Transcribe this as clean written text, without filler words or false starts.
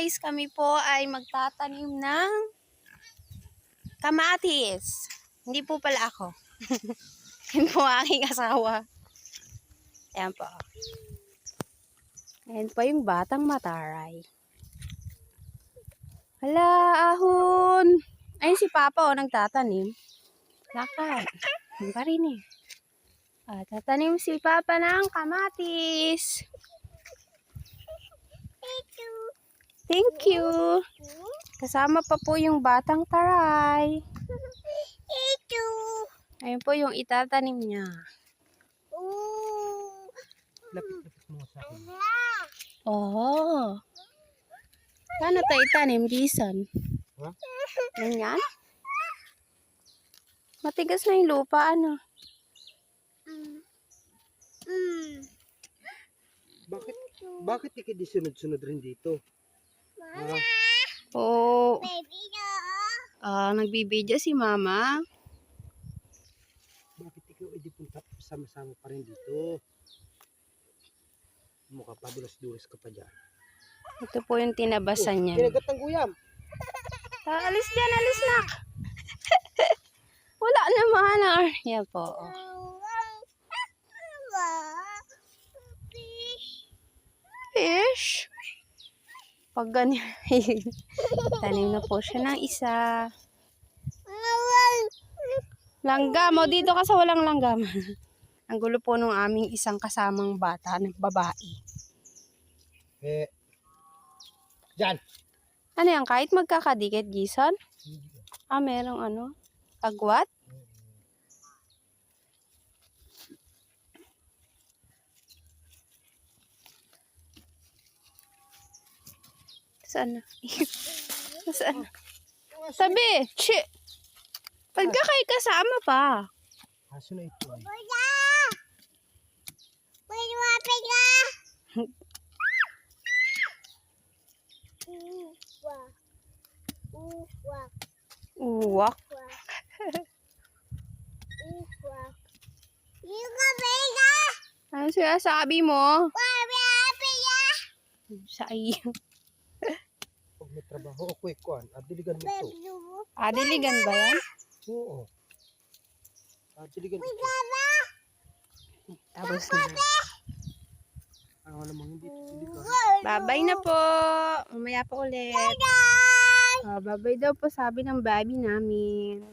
guys, kami po ay magtatanim ng kamatis. Hindi po pala ako. Yan po ang aking asawa. Ayan po. Ayan po yung batang mataray. Hala, ahon. Ayun si Papa o nagtatanim. Lakad. Ang pa rin eh. Tatanim si Papa ng kamatis. Thank you. Kasama pa po yung batang taray. Ayun po yung itatanim niya. Lapit-lapit mo sa akin. Oh. Paano tayo itanim, Jason? Ha? Ganyan? Matigas na yung lupa, ano? Bakit di sunod-sunod rin dito? Oh. Nagbibidyo si Mama. Bakit ikaw di punta sama-sama pa rin dito? Mukha pa dulas-dulas ka pa dyan. Ito po yung tinabasan niya. Kinagat ng guyam. Alis dyan, alis na. Wala naman. Yan po. Fish. Pag ganyan, tanim na po siya ng isa. Langgam. O, dito ka sa walang langgam. Ang gulo po nung aming isang kasamang bata ng babae. Dyan. Ano yan? Kahit magkakadikit, Jason? Merong ano? Agwat? Saan na? Saan na? Sabi! Shit! Pagka kayo kasama pa. Aso na ito. Uwak. Ano sinasabi mo? Sa iyo. Pag may trabaho, okay ko. Adiligan mo ito. Diligan ba yan? Oo. Adiligan mo ito. Tapos na. Ano namang hindi diligan. Babay na po. Mamaya po ulit. Babay daw po sabi ng baby namin.